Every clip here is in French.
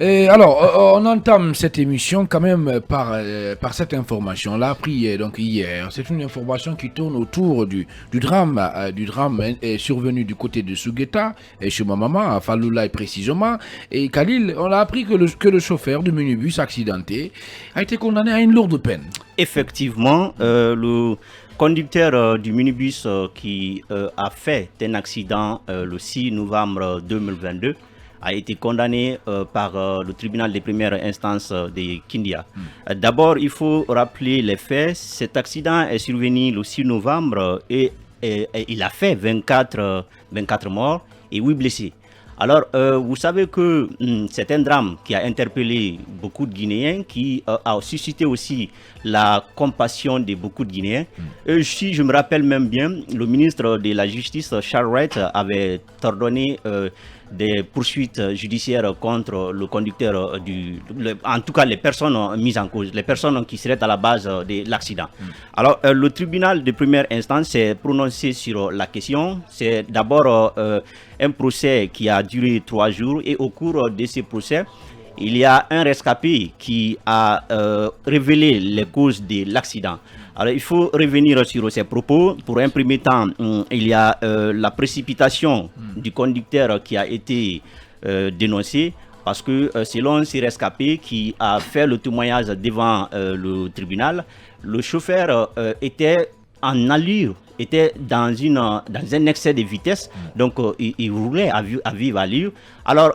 Et alors, on entame cette émission quand même par cette information. On l'a appris donc hier. C'est une information qui tourne autour du drame. Du drame est survenu du côté de Sugueta, et chez ma maman, à Faloulaye précisément. Et Khalil, on a appris que le chauffeur du minibus accidenté a été condamné à une lourde peine. Effectivement, le conducteur du minibus qui a fait un accident le 6 novembre 2022 a été condamné par le tribunal de première instance de Kindia. D'abord, il faut rappeler les faits. Cet accident est survenu le 6 novembre et il a fait 24 morts et 8 blessés. Alors, vous savez que c'est un drame qui a interpellé beaucoup de Guinéens, qui a suscité aussi la compassion de beaucoup de Guinéens. Si je me rappelle même bien, le ministre de la Justice, Charles Wright, avait ordonné des poursuites judiciaires contre le conducteur, en tout cas les personnes mises en cause, les personnes qui seraient à la base de l'accident. Alors, le tribunal de première instance s'est prononcé sur la question. C'est d'abord un procès qui a duré 3 jours et au cours de ce procès, il y a un rescapé qui a révélé les causes de l'accident. Alors, il faut revenir sur ces propos. Pour un premier temps, il y a la précipitation du conducteur qui a été dénoncée, parce que selon ces rescapés qui a fait le témoignage devant le tribunal, le chauffeur était en allure, était dans un excès de vitesse, donc il roulait à vive allure. Alors,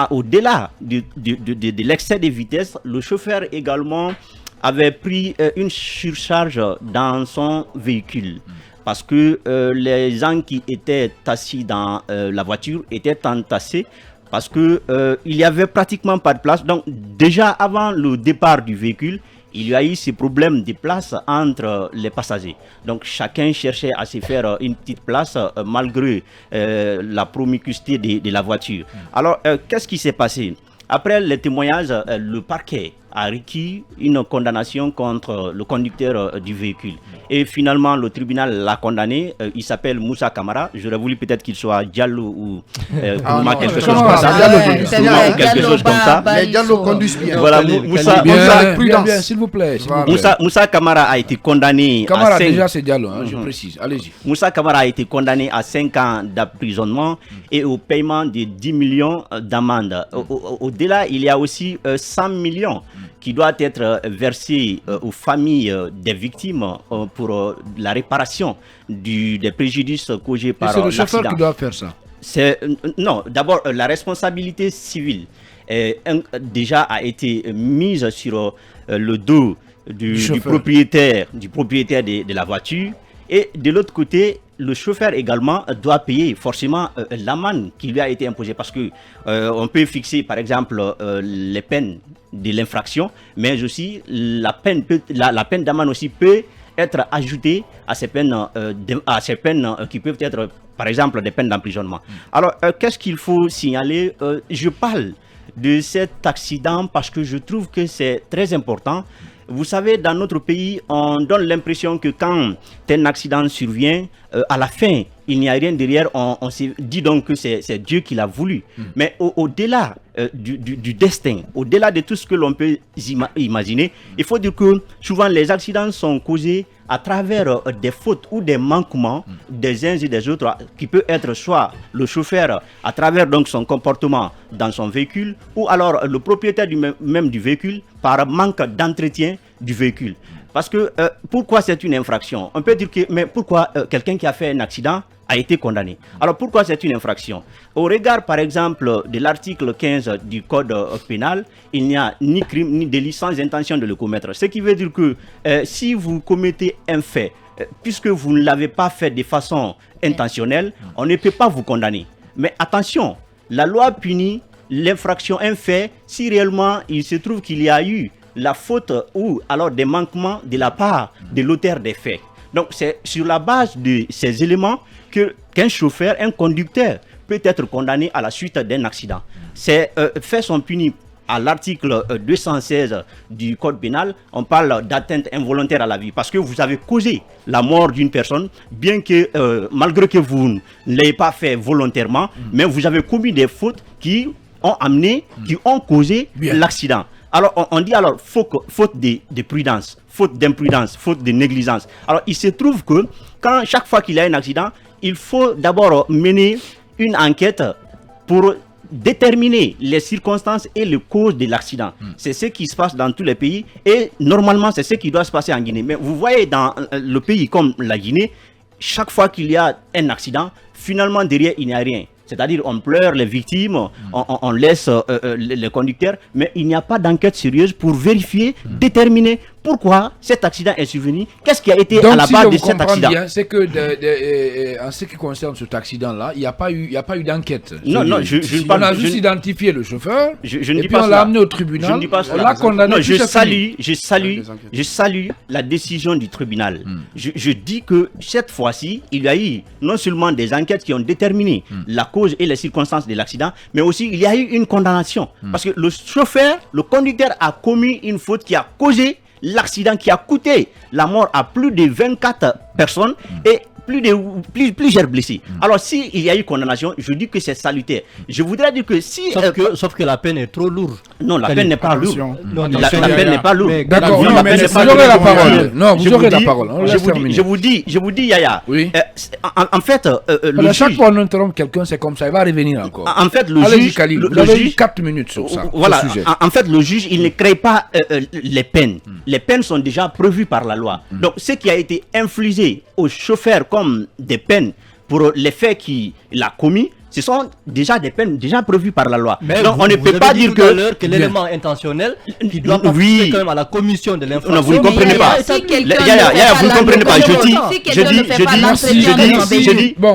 au-delà de l'excès de vitesse, le chauffeur également avait pris une surcharge dans son véhicule, parce que les gens qui étaient assis dans la voiture étaient entassés, parce que il y avait pratiquement pas de place. Donc déjà avant le départ du véhicule, il y a eu ces problèmes de place entre les passagers. Donc chacun cherchait à se faire une petite place malgré la promiscuité de la voiture. Alors qu'est-ce qui s'est passé? Après les témoignages, le parquet a requis une condamnation contre le conducteur du véhicule. Et finalement, le tribunal l'a condamné. Il s'appelle Moussa Camara. J'aurais voulu peut-être qu'il soit Diallo ou quelque chose comme ça. Quelque chose comme ça. Mais Diallo conduit bien. Voilà, Bien, s'il vous plaît. Moussa Camara a été condamné Camara, à 5... déjà c'est Diallo, je précise. Allez-y. Moussa Camara a été condamné à 5 ans d'emprisonnement et au paiement de 10 millions d'amende. Au-delà, il y a aussi 100 millions qui doit être versé aux familles des victimes pour la réparation des préjudices causés par l'accident. C'est le chauffeur qui doit faire ça. Non, d'abord, la responsabilité civile déjà a été mise sur le dos du propriétaire de la voiture. Et de l'autre côté, le chauffeur également doit payer forcément l'amende qui lui a été imposée, parce que on peut fixer par exemple les peines de l'infraction, mais aussi la peine d'amende aussi peut être ajoutée à ces peines, qui peuvent être par exemple des peines d'emprisonnement. Alors qu'est-ce qu'il faut signaler? Je parle de cet accident parce que je trouve que c'est très important. Vous savez, dans notre pays, on donne l'impression que quand un accident survient, à la fin, il n'y a rien derrière. On se dit donc que c'est Dieu qui l'a voulu. Mais au-delà du destin, au-delà de tout ce que l'on peut imaginer, il faut dire que souvent les accidents sont causés à travers des fautes ou des manquements des uns et des autres, qui peut être soit le chauffeur à travers donc son comportement dans son véhicule, ou alors le propriétaire même du véhicule par manque d'entretien du véhicule. Parce que pourquoi c'est une infraction? On peut dire que, mais pourquoi quelqu'un qui a fait un accident a été condamné? Alors pourquoi c'est une infraction? Au regard par exemple de l'article 15 du code pénal, il n'y a ni crime ni délit sans intention de le commettre. Ce qui veut dire que si vous commettez un fait, puisque vous ne l'avez pas fait de façon intentionnelle, on ne peut pas vous condamner. Mais attention, la loi punit l'infraction, un fait, si réellement il se trouve qu'il y a eu la faute ou alors des manquements de la part de l'auteur des faits. Donc c'est sur la base de ces éléments qu'un chauffeur, un conducteur peut être condamné à la suite d'un accident. Ces faits sont punis à l'article 216 du code pénal. On parle d'atteinte involontaire à la vie, parce que vous avez causé la mort d'une personne, bien que malgré que vous ne l'ayez pas fait volontairement, mais vous avez commis des fautes qui ont amené, qui ont causé Bien. l'accident. Alors, on dit alors faute de prudence, faute d'imprudence, faute de négligence. Alors, il se trouve que chaque fois qu'il y a un accident, il faut d'abord mener une enquête pour déterminer les circonstances et les causes de l'accident. C'est ce qui se passe dans tous les pays et normalement, c'est ce qui doit se passer en Guinée. Mais vous voyez, dans le pays comme la Guinée, chaque fois qu'il y a un accident, finalement, derrière, il n'y a rien. C'est-à-dire, on pleure les victimes, on laisse les conducteurs, mais il n'y a pas d'enquête sérieuse pour vérifier, déterminer pourquoi cet accident est survenu, qu'est-ce qui a été à la base de cet accident. C'est que en ce qui concerne cet accident-là, il n'y a pas eu d'enquête. Non, on a juste identifié le chauffeur, je ne et dis puis pas on l'a amené au tribunal, je ne dis pas on l'a condamné. Non, je salue la décision du tribunal. Je dis que cette fois-ci, il y a eu non seulement des enquêtes qui ont déterminé la cause et les circonstances de l'accident, mais aussi il y a eu une condamnation. Parce que le chauffeur, le conducteur a commis une faute qui a causé l'accident, qui a coûté la mort à plus de 24 personnes et plusieurs blessés. Alors, s'il y a eu condamnation, je dis que c'est salutaire. Je voudrais dire que si... Sauf que la peine est trop lourde. Non, la peine n'est pas lourde. La peine n'est pas lourde. D'accord, mais vous aurez la parole. Non, vous aurez la parole. Je vous dis, Yaya. Oui. En fait, à chaque fois qu'on interrompt quelqu'un, c'est comme ça. Il va revenir encore. En fait, le Allez-y, juge... Khalil, vous avez eu 4 minutes sur ça. Voilà. Ce sujet. En fait, le juge, il ne crée pas les peines. Les peines sont déjà prévues par la loi. Donc, ce qui a été infligé au chauffeur comme des peines pour les faits qu'il a commis, ce sont déjà des peines déjà prévues par la loi. Mais donc on ne peut pas dire que l'élément intentionnel qui doit participer quand même à la commission de l'infraction. Non, vous ne comprenez pas. Vous ne comprenez pas.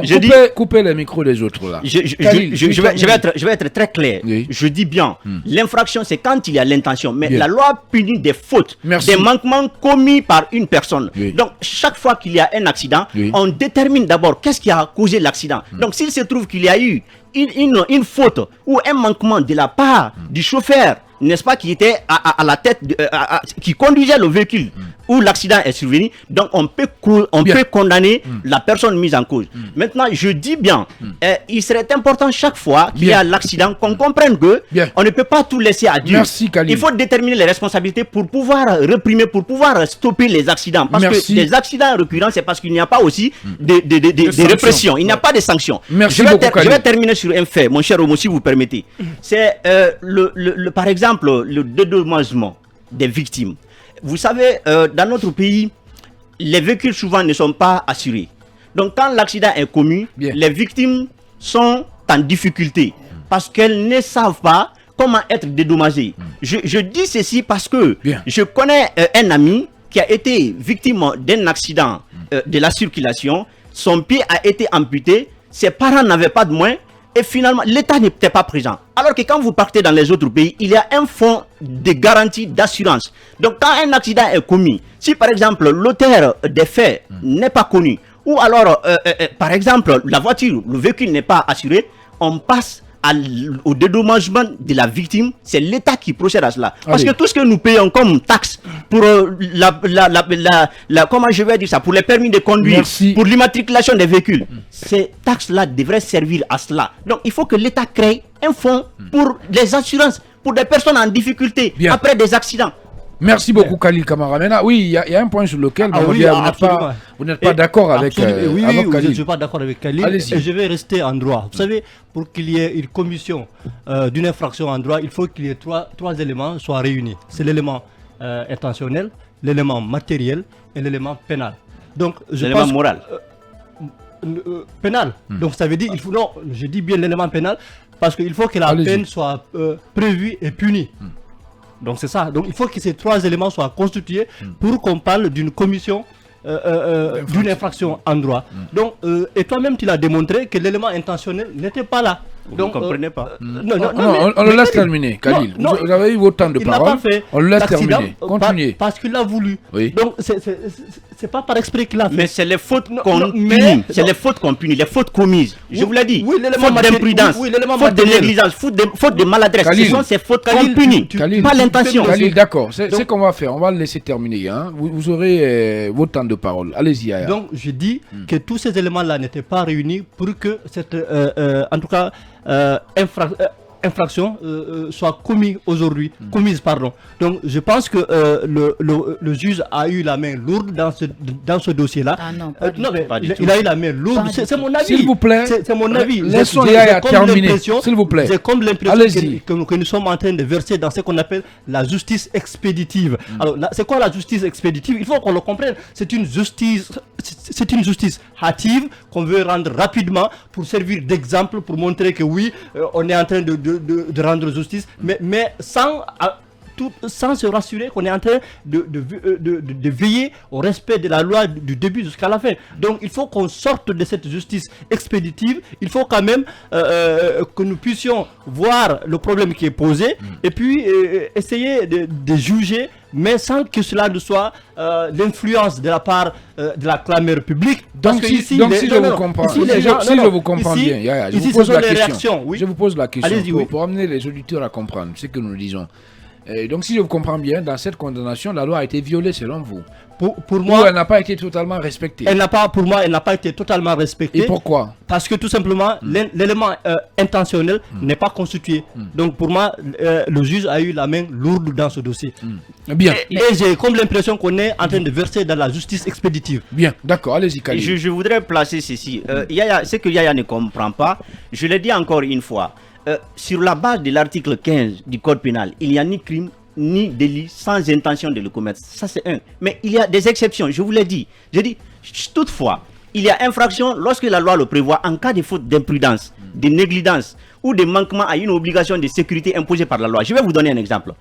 Je dis, coupez les micros des autres là. Je vais être très clair. Oui. Je dis bien, l'infraction c'est quand il y a l'intention, mais la loi punit des fautes, des manquements commis par une personne. Oui. Donc chaque fois qu'il y a un accident, Oui. on détermine d'abord qu'est-ce qui a causé l'accident. Donc s'il se trouve qu'il y a eu une faute ou un manquement de la part du chauffeur, n'est-ce pas, qui était à la tête, qui conduisait le véhicule où l'accident est survenu, donc on peut condamner la personne mise en cause. Maintenant, je dis bien, il serait important chaque fois qu'il y a l'accident qu'on comprenne que on ne peut pas tout laisser à Dieu. Merci, Khalil. Il faut déterminer les responsabilités pour pouvoir réprimer, pour pouvoir stopper les accidents. Parce que les accidents récurrents, c'est parce qu'il n'y a pas aussi de répression. Il n'y a pas de sanctions. Merci je beaucoup, vais terminer sur un fait, mon cher Omo, si vous permettez. C'est par exemple le dédommagement des victimes. Vous savez, dans notre pays, les véhicules souvent ne sont pas assurés. Donc quand l'accident est commis, les victimes sont en difficulté parce qu'elles ne savent pas comment être dédommagées. Je dis ceci parce que je connais un ami qui a été victime d'un accident de la circulation. Son pied a été amputé, ses parents n'avaient pas de moyens. Et finalement, l'État n'était pas présent. Alors que quand vous partez dans les autres pays, il y a un fonds de garantie d'assurance. Donc quand un accident est commis, si par exemple l'auteur des faits n'est pas connu, ou alors par exemple la voiture, le véhicule n'est pas assuré, on passe au dédommagement de la victime, c'est l'État qui procède à cela. Parce que tout ce que nous payons comme taxe pour comment je vais dire ça, pour les permis de conduire, pour l'immatriculation des véhicules, ces taxes-là devraient servir à cela. Donc il faut que l'État crée un fonds pour les assurances, pour des personnes en difficulté après des accidents. Merci beaucoup, Khalil Kamara. Maintenant, oui, il y a un point sur lequel vous n'êtes pas d'accord avec Khalil. Oui, je ne suis pas d'accord avec Khalil. Et je vais rester en droit. Vous savez, pour qu'il y ait une commission d'une infraction en droit, il faut qu'il y ait trois éléments soient réunis. C'est l'élément intentionnel, l'élément matériel et l'élément pénal. Donc, l'élément moral. Pénal. Donc, ça veut dire, je dis bien l'élément pénal, parce qu'il faut que la peine soit prévue et punie. Donc c'est ça. Donc il faut que ces trois éléments soient constitués pour qu'on parle d'une commission d'une infraction en droit. Donc et toi-même tu l'as démontré que l'élément intentionnel n'était pas là. Vous ne comprenez pas. Non, on le laisse terminer, Khalil. Vous avez eu autant de parole. On le laisse terminer. Continuez. Parce qu'il l'a voulu. Donc c'est pas par exprès qu'il a fait. Mais c'est les fautes qu'on punit. C'est les fautes qu'on punit, les fautes commises. Je vous l'ai dit. Faute d'imprudence, faute de négligence, faute de maladresse. Ce sont ces fautes qu'on punit, pas l'intention. Khalil, d'accord. C'est ce qu'on va faire. On va le laisser terminer. Vous aurez votre temps de parole. Allez-y, Aya. Donc je dis que tous ces éléments-là n'étaient pas réunis pour que cette, en tout cas, infraction soit commise, pardon. Donc je pense que le juge a eu la main lourde dans ce dossier-là. Ah non, mais il a eu la main lourde. C'est mon avis. S'il vous plaît. C'est mon avis. Laissons Yaya terminer. S'il vous plaît. J'ai comme l'impression que nous sommes en train de verser dans ce qu'on appelle la justice expéditive. Alors, c'est quoi la justice expéditive? Il faut qu'on le comprenne. C'est une justice hâtive qu'on veut rendre rapidement pour servir d'exemple, pour montrer que oui, on est en train de rendre justice, mais sans se rassurer qu'on est en train de veiller au respect de la loi du début jusqu'à la fin. Donc il faut qu'on sorte de cette justice expéditive. Il faut quand même que nous puissions voir le problème qui est posé et puis essayer de juger, mais sans que cela ne soit l'influence de la part de la clameur publique. Donc si je vous comprends bien, je vous pose la question. Je vous pose la question pour amener les auditeurs à comprendre ce que nous disons. Donc si je vous comprends bien, dans cette condamnation, la loi a été violée selon vous. Pour moi, elle n'a pas été totalement respectée. Pour moi, elle n'a pas été totalement respectée. Et pourquoi? Parce que tout simplement, l'élément intentionnel n'est pas constitué. Donc pour moi, le juge a eu la main lourde dans ce dossier. Bien. Et j'ai comme l'impression qu'on est en train de verser dans la justice expéditive. Bien, d'accord, allez-y Khalil. Je voudrais placer ceci. Ce que Yaya ne comprend pas, je l'ai dit encore une fois. Sur la base de l'article 15 du Code pénal, il n'y a ni crime ni délit sans intention de le commettre. Ça c'est un. Mais il y a des exceptions, je vous l'ai dit. J'ai dit, toutefois, il y a infraction lorsque la loi le prévoit en cas de faute d'imprudence, de négligence ou de manquement à une obligation de sécurité imposée par la loi. Je vais vous donner un exemple.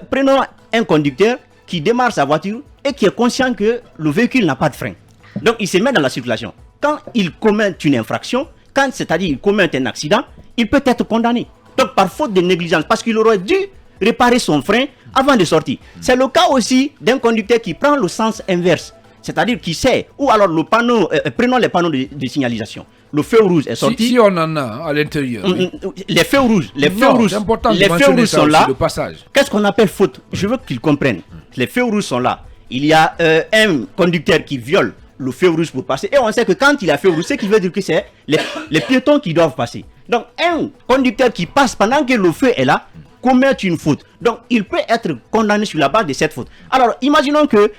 Prenons un conducteur qui démarre sa voiture et qui est conscient que le véhicule n'a pas de frein. Donc il se met dans la circulation. Quand il commet une infraction, c'est-à-dire il commet un accident, il peut être condamné. Donc par faute de négligence, parce qu'il aurait dû réparer son frein avant de sortir. C'est le cas aussi d'un conducteur qui prend le sens inverse, c'est-à-dire qui sait, ou alors le panneau, prenons les panneaux de signalisation. Le feu rouge est sorti. Si on en a à l'intérieur. Les feux rouges, les feux rouges sont là. Qu'est-ce qu'on appelle faute? Je veux qu'ils comprennent. Les feux rouges sont là. Il y a un conducteur qui viole le feu rouge pour passer. Et on sait que quand il a feu rouge, ce qui veut dire que c'est les piétons qui doivent passer. Donc un conducteur qui passe pendant que le feu est là commet une faute. Donc il peut être condamné sur la base de cette faute. Alors imaginons que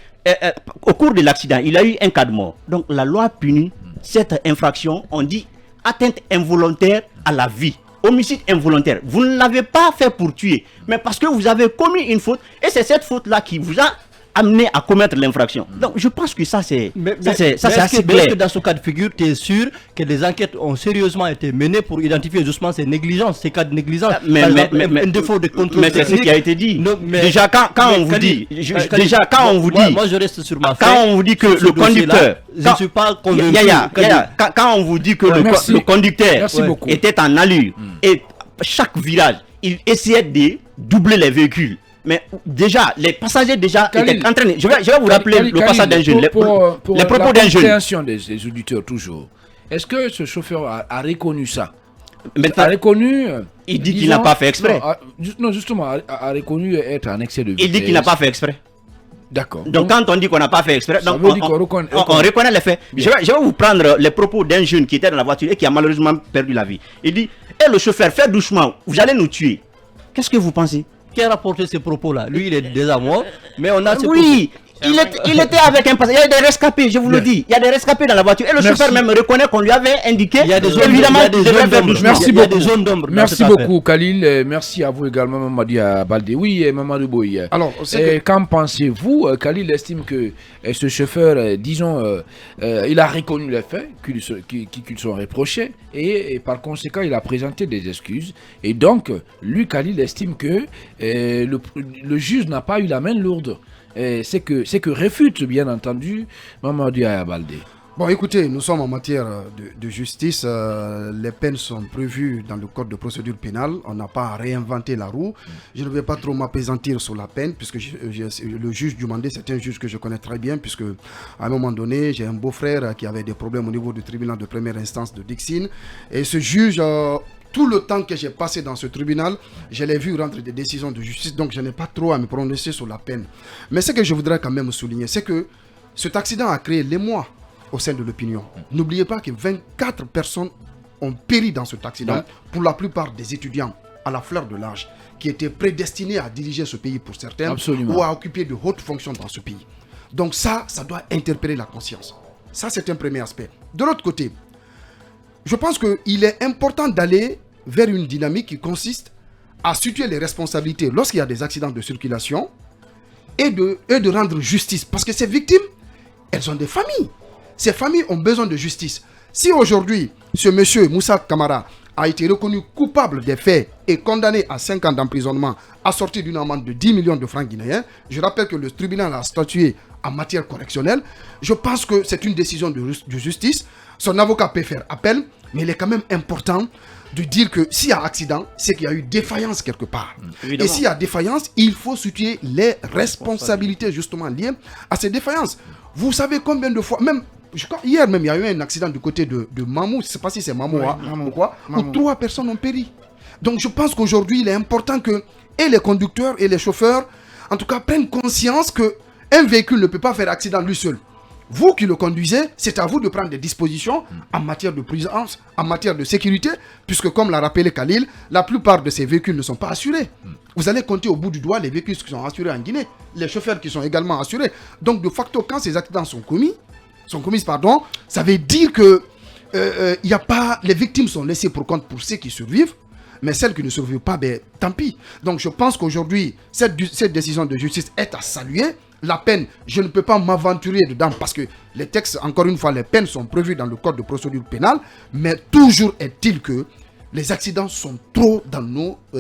au cours de l'accident, il a eu un cas de mort. Donc la loi punit cette infraction, on dit atteinte involontaire à la vie. Homicide involontaire. Vous ne l'avez pas fait pour tuer, mais parce que vous avez commis une faute, et c'est cette faute-là qui vous a amené à commettre l'infraction. Donc je pense que ça c'est assez clair. Est-ce que dans ce cas de figure, tu es sûr que les enquêtes ont sérieusement été menées pour identifier justement ces négligences, ces cas de négligence, un défaut de contrôle? Mais c'est ce qui a été dit. Non, déjà quand on vous dit, moi je reste sur ma quand on vous dit que le conducteur, je ne suis pas convaincu. Quand on vous dit que le conducteur était en allure et chaque virage, il essayait de doubler les véhicules. Mais déjà, les passagers étaient entraînés. Je vais vous rappeler le passage d'un jeune. Les propos d'un jeune. Pour des auditeurs toujours. Est-ce que ce chauffeur a reconnu ça? A reconnu. Il dit qu'il n'a pas fait exprès. Non, justement, a reconnu être en excès de vitesse. Il dit qu'il n'a pas fait exprès. D'accord. Donc quand on dit qu'on n'a pas fait exprès, on reconnaît les faits. Je vais vous prendre les propos d'un jeune qui était dans la voiture et qui a malheureusement perdu la vie. Il dit, le chauffeur, faites doucement, vous allez nous tuer. Qu'est-ce que vous pensez? Qui a rapporté ces propos-là? Lui, il est déjà mort, mais on a ces propos. Il était avec un passager. Il y a des rescapés, je vous le dis. Il y a des rescapés dans la voiture. Et le chauffeur même reconnaît qu'on lui avait indiqué. Il y a des zones d'ombre. Merci beaucoup. Merci beaucoup, Khalil. Merci à vous également, Mamadi Baldé. Oui, Mamadou Boy. Alors, qu'en pensez-vous? Khalil estime que ce chauffeur, disons, il a reconnu les faits qui sont reprochés et par conséquent, il a présenté des excuses. Et donc, lui, Khalil estime que le juge n'a pas eu la main lourde. C'est que réfute bien entendu Mamadou Baldé. Bon, écoutez, nous sommes en matière de justice. Les peines sont prévues dans le code de procédure pénale. On n'a pas à réinventer la roue. Je ne vais pas trop m'appesantir sur la peine, puisque le juge du Mandé, c'est un juge que je connais très bien, puisque à un moment donné, j'ai un beau-frère qui avait des problèmes au niveau du tribunal de première instance de Dixine. Et ce juge... tout le temps que j'ai passé dans ce tribunal, je l'ai vu rendre des décisions de justice, donc je n'ai pas trop à me prononcer sur la peine. Mais ce que je voudrais quand même souligner, c'est que cet accident a créé l'émoi au sein de l'opinion. N'oubliez pas que 24 personnes ont péri dans cet accident, pour la plupart des étudiants. à la fleur de l'âge, qui étaient prédestinés à diriger ce pays pour certains, Absolument. ou à occuper de hautes fonctions dans ce pays. Donc ça doit interpeller la conscience. Ça, c'est un premier aspect. De l'autre côté, je pense qu'il est important d'aller vers une dynamique qui consiste à situer les responsabilités lorsqu'il y a des accidents de circulation et de rendre justice. Parce que ces victimes, elles ont des familles. Ces familles ont besoin de justice. Si aujourd'hui, ce monsieur Moussa Kamara a été reconnu coupable des faits et condamné à 5 ans d'emprisonnement, assorti d'une amende de 10 millions de francs guinéens, je rappelle que le tribunal a statué en matière correctionnelle, je pense que c'est une décision de justice. Son avocat peut faire appel, mais il est quand même important de dire que s'il y a accident, c'est qu'il y a eu défaillance quelque part. Évidemment. Et s'il y a défaillance, il faut situer les responsabilités justement liées à ces défaillances. Vous savez combien de fois, même je crois, hier même, il y a eu un accident du côté de Mamou, je ne sais pas si c'est Mamou, ou quoi, où 3 personnes ont péri. Donc je pense qu'aujourd'hui, il est important que et les conducteurs et les chauffeurs, en tout cas, prennent conscience qu'un véhicule ne peut pas faire accident lui seul. Vous qui le conduisez, c'est à vous de prendre des dispositions en matière de prudence, en matière de sécurité, puisque comme l'a rappelé Khalil, la plupart de ces véhicules ne sont pas assurés. Vous allez compter au bout du doigt les véhicules qui sont assurés en Guinée, les chauffeurs qui sont également assurés. Donc de facto, quand ces accidents sont commis, ça veut dire que y a pas, les victimes sont laissées pour compte pour ceux qui survivent, mais celles qui ne survivent pas, ben, tant pis. Donc je pense qu'aujourd'hui, cette décision de justice est à saluer. La peine, je ne peux pas m'aventurer dedans parce que les textes, encore une fois, les peines sont prévues dans le code de procédure pénale, mais toujours est-il que les accidents sont trop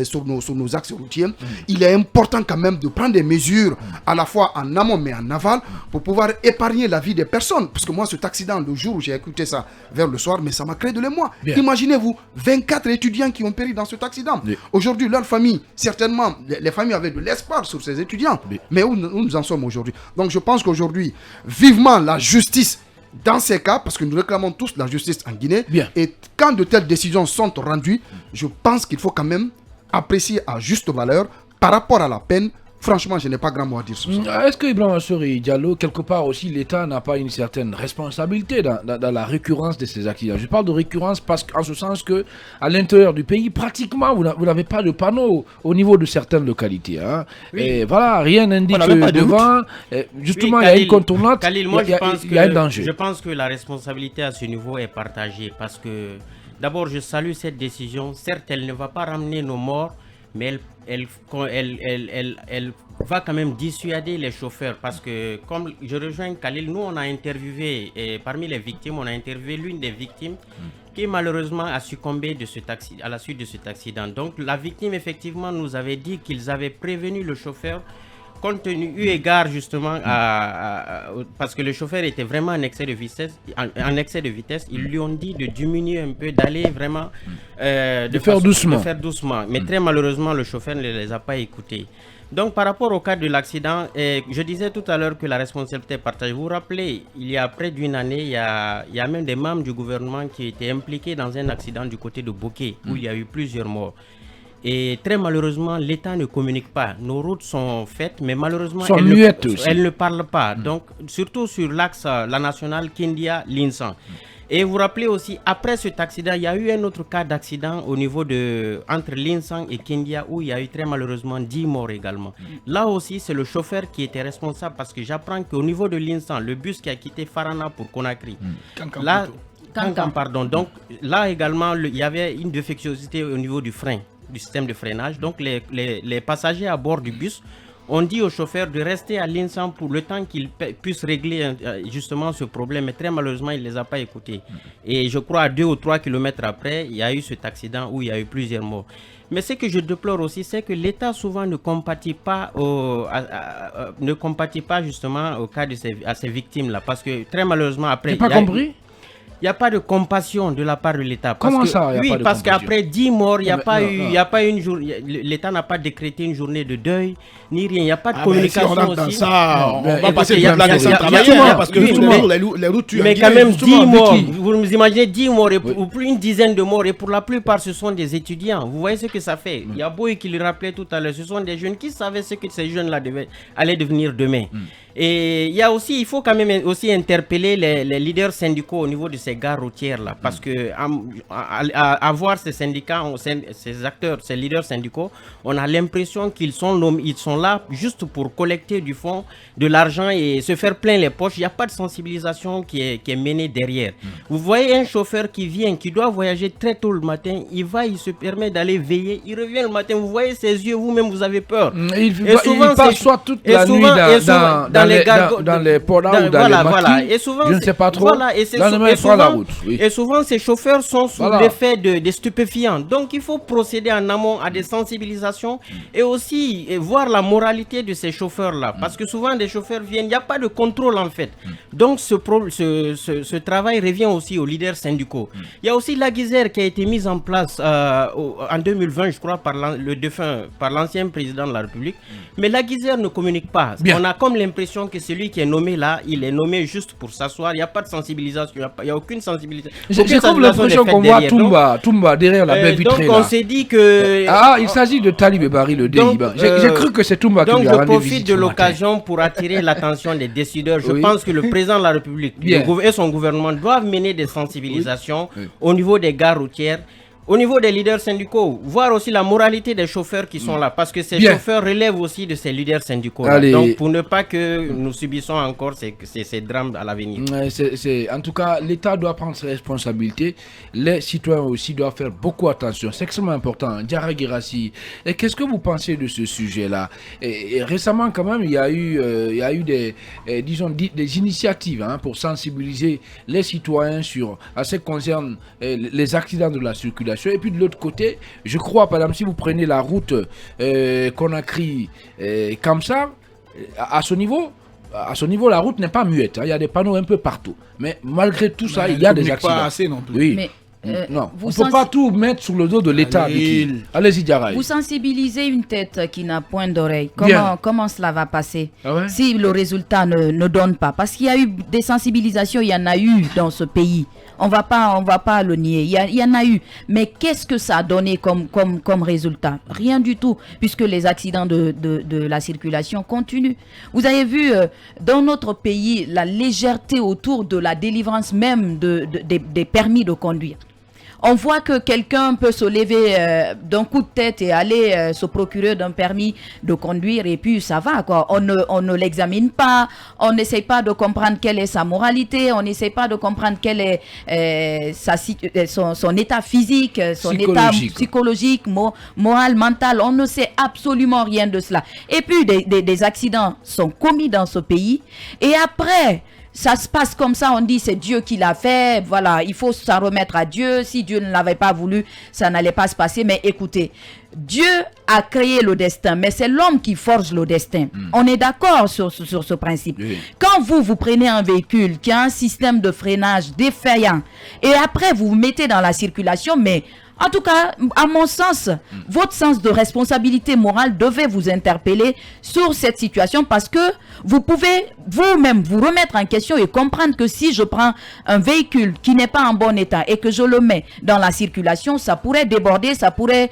sur nos axes routiers. Il est important quand même de prendre des mesures à la fois en amont mais en aval pour pouvoir épargner la vie des personnes. Parce que moi, cet accident, le jour où j'ai écouté ça vers le soir, mais ça m'a créé de l'émoi. Imaginez-vous, 24 étudiants qui ont péri dans cet accident. Aujourd'hui, leur famille, certainement, les familles avaient de l'espoir sur ces étudiants. Mais où nous en sommes aujourd'hui? Donc je pense qu'aujourd'hui, vivement la justice dans ces cas, parce que nous réclamons tous la justice en Guinée, et quand de telles décisions sont rendues, je pense qu'il faut quand même apprécier à juste valeur par rapport à la peine. Franchement, je n'ai pas grand mot à dire sur ça. Est-ce que Ibrahim Sori Diallo, quelque part aussi, l'État n'a pas une certaine responsabilité dans la récurrence de ces accidents? Je parle de récurrence parce qu'en ce sens que à l'intérieur du pays, pratiquement, vous n'avez pas de panneaux au niveau de certaines localités. Hein. Oui. Et voilà, rien n'indique que devant, justement, oui, il y a une contournante, Khalil, moi, il y a un danger. Je pense que la responsabilité à ce niveau est partagée parce que, d'abord, je salue cette décision. Certes, elle ne va pas ramener nos morts, mais elle va quand même dissuader les chauffeurs parce que, comme je rejoins Khalil, nous on a interviewé, et parmi les victimes, on a interviewé l'une des victimes qui malheureusement a succombé à la suite de cet accident. Donc la victime effectivement nous avait dit qu'ils avaient prévenu le chauffeur compte tenu eu égard justement parce que le chauffeur était vraiment en excès de vitesse, ils lui ont dit de diminuer un peu, d'aller vraiment de faire doucement. Mais très malheureusement, le chauffeur ne les a pas écoutés. Donc par rapport au cas de l'accident, je disais tout à l'heure que la responsabilité est partagée. Vous vous rappelez, il y a près d'une année, il y a même des membres du gouvernement qui étaient impliqués dans un accident du côté de Boké, où il y a eu plusieurs morts. Et très malheureusement, l'État ne communique pas. Nos routes sont faites, mais malheureusement, elles ne parlent pas. Donc, surtout sur l'axe, la nationale Kindia-Linsan. Et vous vous rappelez aussi, après cet accident, il y a eu un autre cas d'accident au niveau entre Linsan et Kindia, où il y a eu très malheureusement 10 morts également. Là aussi, c'est le chauffeur qui était responsable, parce que j'apprends qu'au niveau de Linsan, le bus qui a quitté Farana pour Conakry, Kankan, pardon. Donc là également, il y avait une défectuosité au niveau du frein, du système de freinage. Donc les passagers à bord du bus ont dit au chauffeur de rester à l'Insan pour le temps qu'il puisse régler justement ce problème. Mais très malheureusement, il ne les a pas écoutés. Et je crois à 2 ou 3 kilomètres après, il y a eu cet accident où il y a eu plusieurs morts. Mais ce que je déplore aussi, c'est que l'État souvent ne compatit pas justement au cas de ces victimes-là. Parce que très malheureusement, après... Tu n'as pas compris ? Il n'y a pas de compassion de la part de l'État. Comment ça? Oui, parce qu'après 10 morts, il n'y a pas une journée. L'État n'a pas décrété une journée de deuil, ni rien. Il n'y a pas de communication si on rentre aussi. Dans ça, on va passer toute la descente travailler, parce que les routes tuent. Mais quand même, 10 morts. Vous imaginez 10 morts ou plus une dizaine de morts, et pour la plupart, ce sont des étudiants. Vous voyez ce que ça fait. Il y a Boy qui le rappelait tout à l'heure. Ce sont des jeunes qui savaient ce que ces jeunes-là allaient devenir demain. Et il faut quand même aussi interpeller les leaders syndicaux au niveau de ces ces gares routières-là. Parce que à voir ces syndicats, ces acteurs, ces leaders syndicaux, on a l'impression qu'ils sont là juste pour collecter du fond, de l'argent et se faire plein les poches. Il n'y a pas de sensibilisation qui est menée derrière. Vous voyez un chauffeur qui vient, qui doit voyager très tôt le matin, il se permet d'aller veiller, il revient le matin, vous voyez ses yeux, vous-même vous avez peur. Il passe soit toute la nuit dans les ports ou dans les maquis, et souvent, je ne sais pas trop, et souvent ces chauffeurs sont sous l'effet des stupéfiants. Donc il faut procéder en amont à des sensibilisations et aussi voir la moralité de ces chauffeurs-là. Parce que souvent des chauffeurs viennent, il n'y a pas de contrôle en fait. Donc ce travail revient aussi aux leaders syndicaux. Il y a aussi la Guisère qui a été mise en place en 2020, je crois, par l'ancien président de la République. Mais la Guisère ne communique pas. On a comme l'impression que celui qui est nommé là, il est nommé juste pour s'asseoir. Il n'y a pas de sensibilisation, il n'y a aucune sensibilisation. J'ai comme l'impression qu'on voit Toumba derrière la baie vitrée. Donc on s'est dit que... il s'agit de Talib Bari, le DIBA. J'ai cru que c'est Toumba qui lui a rendu visite. Donc je profite de l'occasion pour attirer l'attention des décideurs. Je pense que le président de la République et son gouvernement doivent mener des sensibilisations au niveau des gares routières, au niveau des leaders syndicaux, voir aussi la moralité des chauffeurs qui sont là, parce que ces chauffeurs relèvent aussi de ces leaders syndicaux. Donc pour ne pas que nous subissons encore ces drames à l'avenir. En tout cas, l'État doit prendre ses responsabilités. Les citoyens aussi doivent faire beaucoup attention. C'est extrêmement important. Diarra Guirassy, qu'est-ce que vous pensez de ce sujet-là? Et récemment, quand même, il y a eu des initiatives pour sensibiliser les citoyens à ce qui concerne les accidents de la circulation. Et puis de l'autre côté, je crois, par exemple, si vous prenez la route Conakry comme ça, à ce niveau, la route n'est pas muette. Il y a des panneaux un peu partout. Mais malgré tout ça, il y a des accidents. Pas assez non plus. Oui. Mais, non, on ne peut pas tout mettre sur le dos de l'État. Allez-y, Diarra. Vous sensibilisez une tête qui n'a point d'oreille. Comment cela va passer si le résultat ne donne pas? Parce qu'il y a eu des sensibilisations, il y en a eu dans ce pays. On va pas le nier. Il y en a eu. Mais qu'est-ce que ça a donné comme résultat? Rien du tout, puisque les accidents de la circulation continuent. Vous avez vu dans notre pays la légèreté autour de la délivrance même des permis de conduire. On voit que quelqu'un peut se lever d'un coup de tête et aller se procurer d'un permis de conduire et puis ça va quoi. On ne l'examine pas, on n'essaye pas de comprendre quelle est sa moralité, on n'essaye pas de comprendre quel est son état physique, son état psychologique, moral, mental. On ne sait absolument rien de cela. Et puis des accidents sont commis dans ce pays et après... Ça se passe comme ça, on dit c'est Dieu qui l'a fait, voilà, il faut s'en remettre à Dieu. Si Dieu ne l'avait pas voulu, ça n'allait pas se passer. Mais écoutez, Dieu a créé le destin, mais c'est l'homme qui forge le destin. On est d'accord sur ce principe. Oui. Quand vous prenez un véhicule qui a un système de freinage défaillant, et après vous vous mettez dans la circulation, mais... En tout cas, à mon sens, votre sens de responsabilité morale devait vous interpeller sur cette situation parce que vous pouvez vous-même vous remettre en question et comprendre que si je prends un véhicule qui n'est pas en bon état et que je le mets dans la circulation, ça pourrait déborder, ça pourrait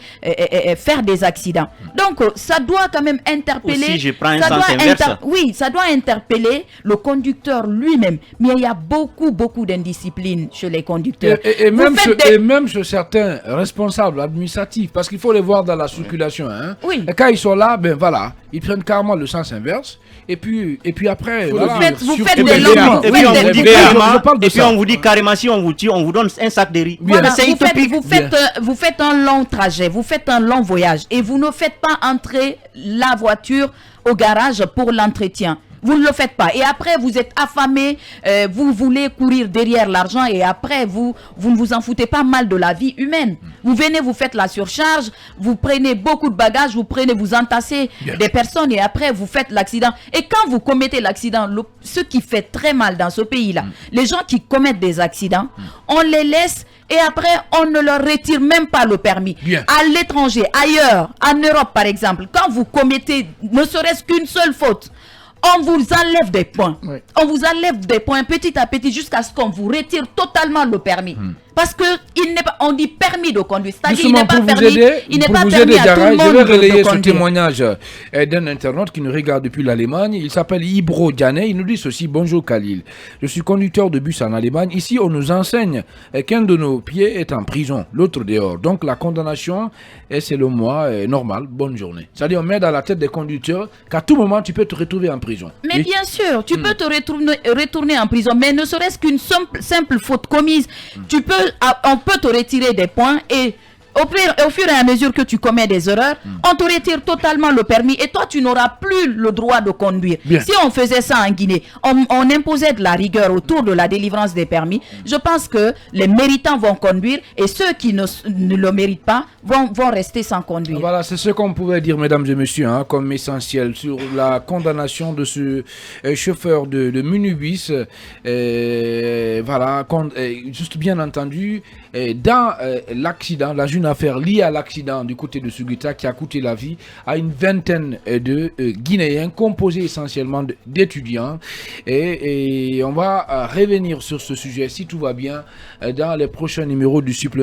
faire des accidents. Donc, ça doit quand même interpeller... Ou si je prends un sens inverse. Oui, ça doit interpeller le conducteur lui-même. Mais il y a beaucoup d'indiscipline chez les conducteurs. Et même chez certains... responsables administratifs, parce qu'il faut les voir dans la circulation. Oui. Et quand ils sont là, ben voilà, ils prennent carrément le sens inverse. Et puis après, vous faites des longues. Et puis on vous dit carrément, si on vous tue, on vous donne un sac de riz. Voilà, vous faites un long trajet, vous faites un long voyage et vous ne faites pas entrer la voiture au garage pour l'entretien. Vous ne le faites pas. Et après, vous êtes affamé, vous voulez courir derrière l'argent et après, vous ne vous en foutez pas mal de la vie humaine. Vous venez, vous faites la surcharge, vous prenez beaucoup de bagages, vous entassez des personnes et après, vous faites l'accident. Et quand vous commettez l'accident, ce qui fait très mal dans ce pays-là, les gens qui commettent des accidents, on les laisse et après, on ne leur retire même pas le permis. À l'étranger, ailleurs, en Europe par exemple, quand vous commettez ne serait-ce qu'une seule faute, on vous enlève des points. Oui. On vous enlève des points petit à petit jusqu'à ce qu'on vous retire totalement le permis. Parce que on dit permis de conduire. C'est-à-dire qu'il n'est pas permis, il n'est pas permis à tout le monde. Je vais relayer ce témoignage d'un internaute qui nous regarde depuis l'Allemagne. Il s'appelle Ibro Diane. Il nous dit ceci: bonjour Khalil. Je suis conducteur de bus en Allemagne. Ici, on nous enseigne qu'un de nos pieds est en prison, l'autre dehors. Donc la condamnation est, selon moi, normale. Bonne journée. C'est-à-dire, on met dans la tête des conducteurs qu'à tout moment, tu peux te retrouver en prison. Mais bien sûr, tu peux te retourner en prison, mais ne serait-ce qu'une simple faute commise, on peut te retirer des points et au fur et à mesure que tu commets des erreurs, on te retire totalement le permis et toi, tu n'auras plus le droit de conduire. Bien. Si on faisait ça en Guinée, on imposait de la rigueur autour de la délivrance des permis, je pense que les méritants vont conduire et ceux qui ne le méritent pas vont rester sans conduire. Voilà, c'est ce qu'on pouvait dire, mesdames et messieurs, comme essentiel sur la condamnation de ce chauffeur de minibus. Voilà, juste bien entendu, dans l'accident, la jeune affaire liée à l'accident du côté de Suguta qui a coûté la vie à une vingtaine de Guinéens composés essentiellement d'étudiants. Et on va revenir sur ce sujet, si tout va bien, dans les prochains numéros du supplément.